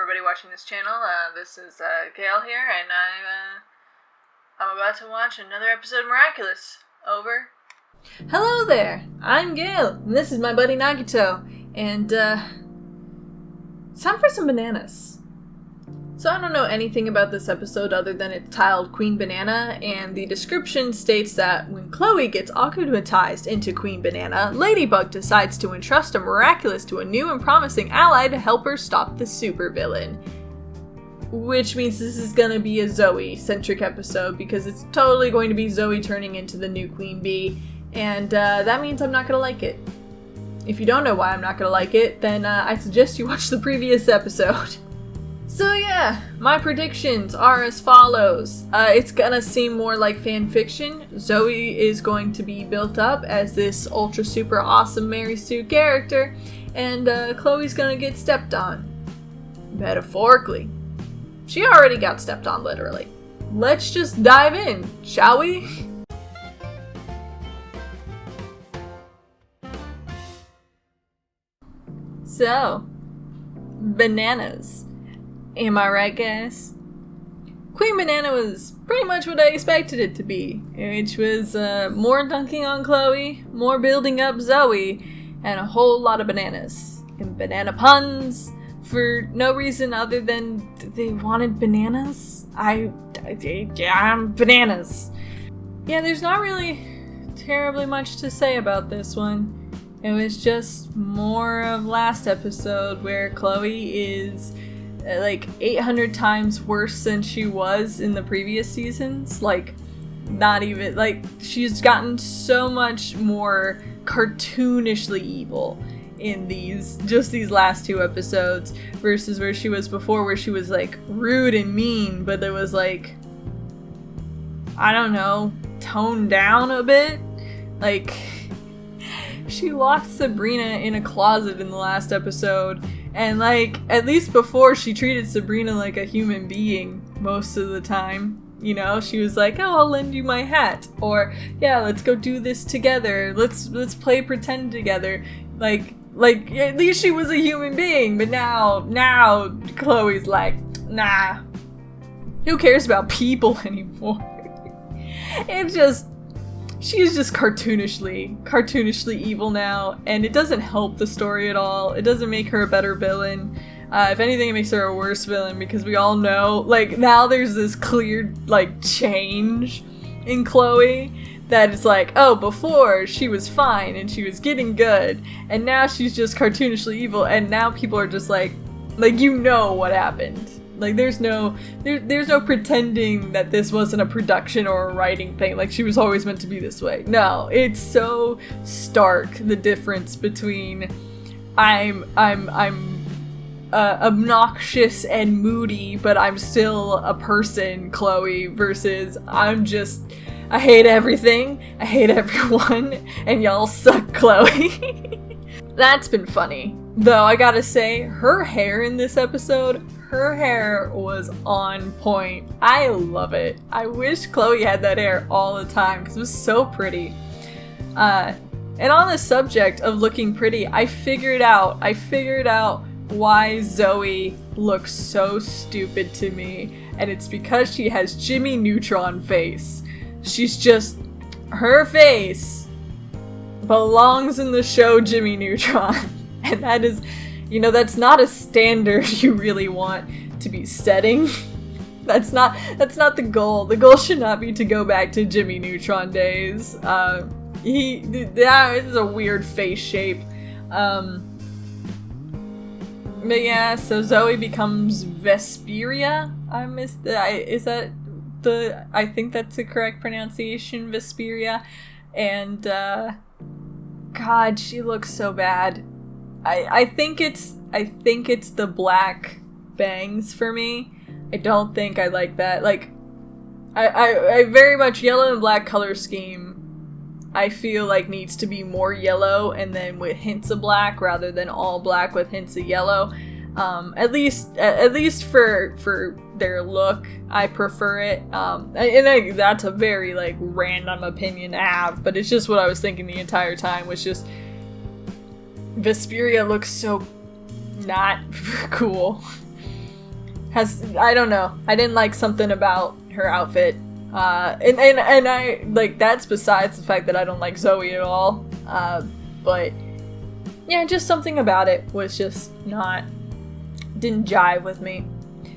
everybody watching this channel. This is Gale here, and I'm about to watch another episode of Miraculous. Over. Hello there, I'm Gale, and this is my buddy Nagito, and it's time for some bananas. So I don't know anything about this episode other than it's titled Queen Banana, and the description states that when Chloe gets akumatized into Queen Banana, Ladybug decides to entrust a Miraculous to a new and promising ally to help her stop the supervillain. Which means this is gonna be a Zoe-centric episode, because it's totally going to be Zoe turning into the new Queen Bee, and that means I'm not gonna like it. If you don't know why I'm not gonna like it, then I suggest you watch the previous episode. So yeah, my predictions are as follows. It's gonna seem more like fan fiction. Zoe is going to be built up as this ultra super awesome Mary Sue character, and Chloe's gonna get stepped on. Metaphorically. She already got stepped on, literally. Let's just dive in, shall we? So, bananas. Am I right, guys? Queen Banana was pretty much what I expected it to be, which was more dunking on Chloe, more building up Zoe, and a whole lot of bananas. And banana puns, for no reason other than they wanted bananas. Bananas. Yeah, there's not really terribly much to say about this one. It was just more of last episode where Chloe is like 800 times worse than she was in the previous seasons. Like, not even, like, she's gotten so much more cartoonishly evil in these last two episodes versus where she was before, where she was like rude and mean, but there was like, I don't know, toned down a bit. Like, she locked Sabrina in a closet in the last episode, and like, at least before, she treated Sabrina like a human being most of the time. You know, she was like, oh, I'll lend you my hat, or yeah, let's go do this together, let's play pretend together. Like at least she was a human being. But now Chloe's like, nah, who cares about people anymore? It's just, she's just cartoonishly evil now, and it doesn't help the story at all. It doesn't make her a better villain. If anything, it makes her a worse villain, because we all know, like, now there's this clear, like, change in Chloe that it's like, oh, before she was fine and she was getting good, and now she's just cartoonishly evil, and now people are just like, you know what happened. Like, there's no pretending that this wasn't a production or a writing thing. Like, she was always meant to be this way. No, it's so stark, the difference between I'm obnoxious and moody, but I'm still a person, Chloe, versus I hate everything, I hate everyone, and y'all suck, Chloe. That's been funny. Though, I gotta say, her hair in this episode, her hair was on point. I love it. I wish Chloe had that hair all the time, because it was so pretty. And on the subject of looking pretty, I figured out why Zoe looks so stupid to me, and it's because she has Jimmy Neutron face. She's just, her face belongs in the show Jimmy Neutron. And that is, you know, that's not a standard you really want to be setting. That's not the goal. The goal should not be to go back to Jimmy Neutron days. That is a weird face shape. But yeah, so Zoe becomes Vesperia. I think that's the correct pronunciation, Vesperia. And, God, she looks so bad. I think it's the black bangs for me. I don't think I like that. Like, I very much, yellow and black color scheme, I feel like needs to be more yellow and then with hints of black rather than all black with hints of yellow. At least for their look, I prefer it. That's a very, like, random opinion to have, but it's just what I was thinking the entire time, was just Vesperia looks so not cool. I don't know. I didn't like something about her outfit. And I, like, that's besides the fact that I don't like Zoe at all. But, yeah, just something about it was just didn't jive with me.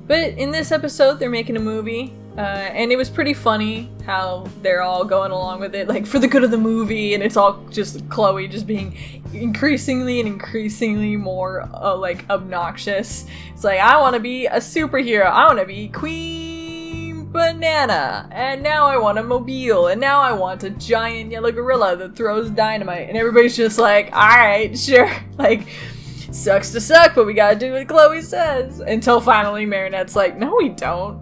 But in this episode, they're making a movie, and it was pretty funny how they're all going along with it, like, for the good of the movie, and it's all just Chloe just being increasingly more, like, obnoxious. It's like, I want to be a superhero, I want to be Queen Banana, and now I want a mobile, and now I want a giant yellow gorilla that throws dynamite, and everybody's just like, alright, sure, like, sucks to suck, but we gotta do what Chloe says. Until finally Marinette's like, no we don't.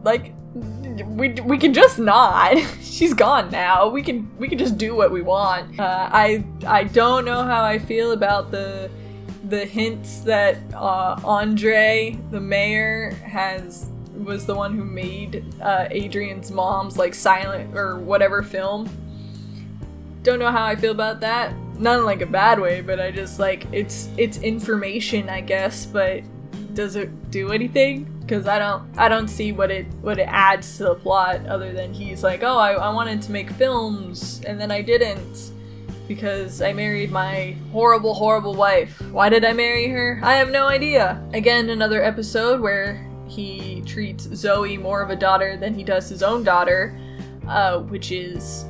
Like, we can just not. She's gone now. We can just do what we want. I don't know how I feel about the hints that Andre, the mayor, was the one who made Adrian's mom's, like, silent or whatever film. Don't know how I feel about that. Not in, like, a bad way, but I just, like, it's information, I guess, but does it do anything? Because I don't see what it adds to the plot, other than he's like, oh, I wanted to make films, and then I didn't, because I married my horrible wife. Why did I marry her? I have no idea. Again, another episode where he treats Zoe more of a daughter than he does his own daughter, which is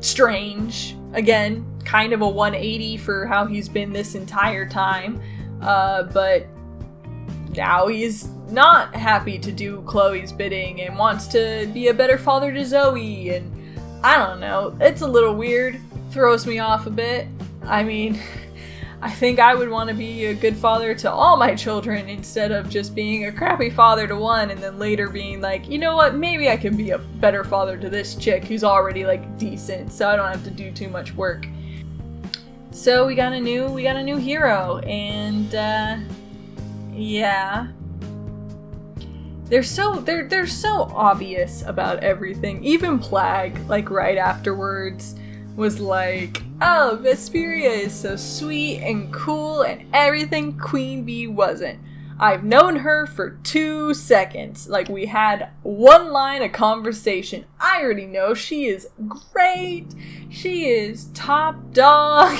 strange. Again, kind of a 180 for how he's been this entire time, but now he's not happy to do Chloe's bidding and wants to be a better father to Zoe, and I don't know, it's a little weird, throws me off a bit. I mean, I think I would want to be a good father to all my children instead of just being a crappy father to one and then later being like, you know what, maybe I can be a better father to this chick who's already, like, decent, so I don't have to do too much work. So we got a new hero, and yeah. They're so obvious about everything. Even Plague, like, right afterwards was like, oh, Vesperia is so sweet and cool and everything Queen Bee wasn't. I've known her for 2 seconds. Like, we had one line of conversation. I already know she is great. She is top dog.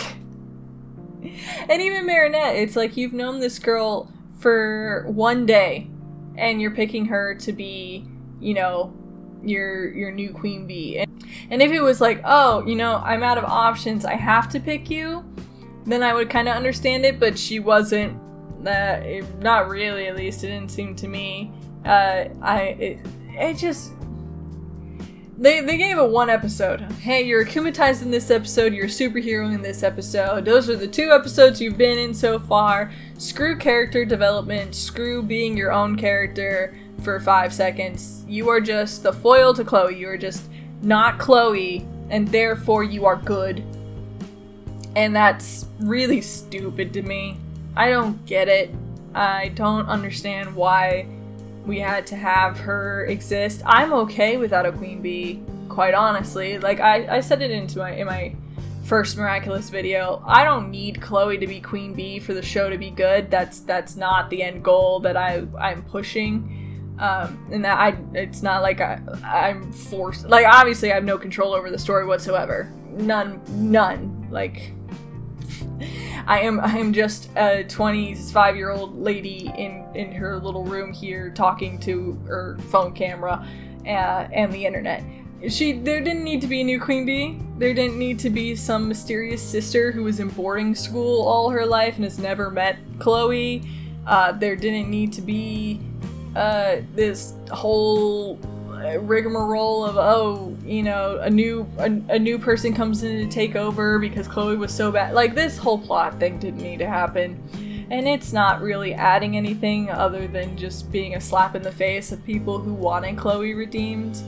And even Marinette, it's like, you've known this girl for 1 day and you're picking her to be, you know, your new Queen Bee. And if it was like, oh, you know, I'm out of options, I have to pick you, then I would kind of understand it, but she wasn't, not really, at least it didn't seem to me. They gave it one episode. Hey, you're akumatized in this episode, you're a superhero in this episode. Those are the 2 episodes you've been in so far. Screw character development, screw being your own character for 5 seconds. You are just the foil to Chloe. You are just not Chloe, and therefore you are good. And that's really stupid to me. I don't get it. I don't understand why we had to have her exist. I'm okay without a Queen Bee, quite honestly. Like, I said it in my first Miraculous video. I don't need Chloe to be Queen Bee for the show to be good. That's not the end goal that I'm pushing. And that it's not like I'm forced. Like, obviously I have no control over the story whatsoever. None. Like, I am just a 25-year-old lady in her little room here talking to her phone camera and the internet. There didn't need to be a new Queen Bee. There didn't need to be some mysterious sister who was in boarding school all her life and has never met Chloe. There didn't need to be this whole rigmarole of, oh, you know, a new person comes in to take over because Chloe was so bad. Like, this whole plot thing didn't need to happen, and it's not really adding anything other than just being a slap in the face of people who wanted Chloe redeemed.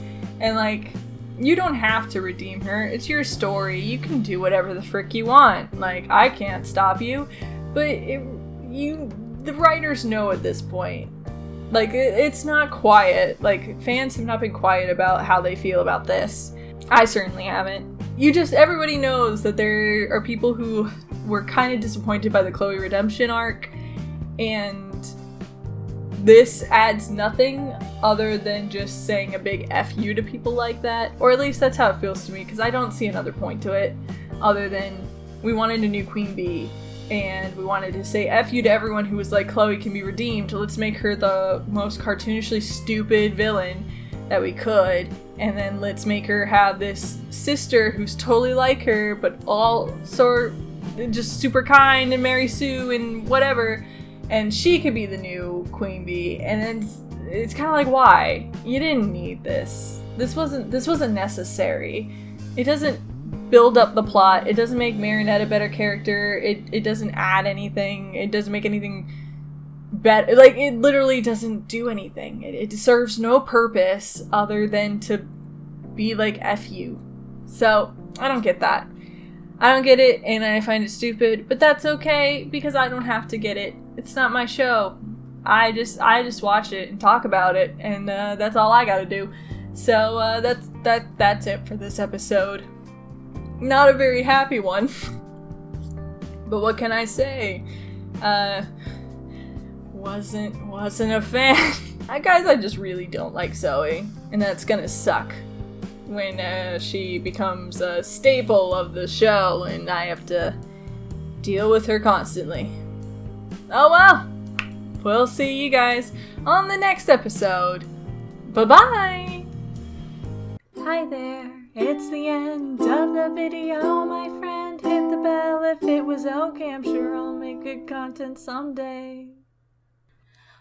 And, like, you don't have to redeem her. It's your story. You can do whatever the frick you want. Like, I can't stop you, but the writers know at this point. Like, it's not quiet. Like, fans have not been quiet about how they feel about this. I certainly haven't. Everybody knows that there are people who were kind of disappointed by the Chloe redemption arc, and this adds nothing other than just saying a big F you to people like that. Or at least that's how it feels to me, because I don't see another point to it other than we wanted a new queen bee. And we wanted to say F you to everyone who was like, Chloe can be redeemed. Let's make her the most cartoonishly stupid villain that we could. And then let's make her have this sister who's totally like her, but all sort just super kind and Mary Sue and whatever. And she could be the new queen bee. And then it's kind of like, why? You didn't need this. This wasn't necessary. It doesn't build up the plot. It doesn't make Marinette a better character. It doesn't add anything. It doesn't make anything better. Like, it literally doesn't do anything. It serves no purpose other than to be like, F you. So, I don't get that. I don't get it, and I find it stupid, but that's okay, because I don't have to get it. It's not my show. I just watch it and talk about it, and that's all I gotta do. So, that's it for this episode. Not a very happy one. But what can I say? Wasn't a fan. Guys, I just really don't like Zoe. And that's gonna suck when she becomes a staple of the show and I have to deal with her constantly. Oh well. We'll see you guys on the next episode. Bye-bye! Hi there. It's the end of the video, my friend. Hit the bell if it was okay. I'm sure I'll make good content someday.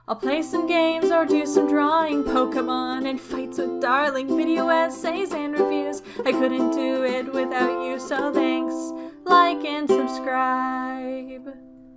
I'll play some games or do some drawing, Pokemon and fights with darling, video essays and reviews. I couldn't do it without you, so thanks. Like and subscribe.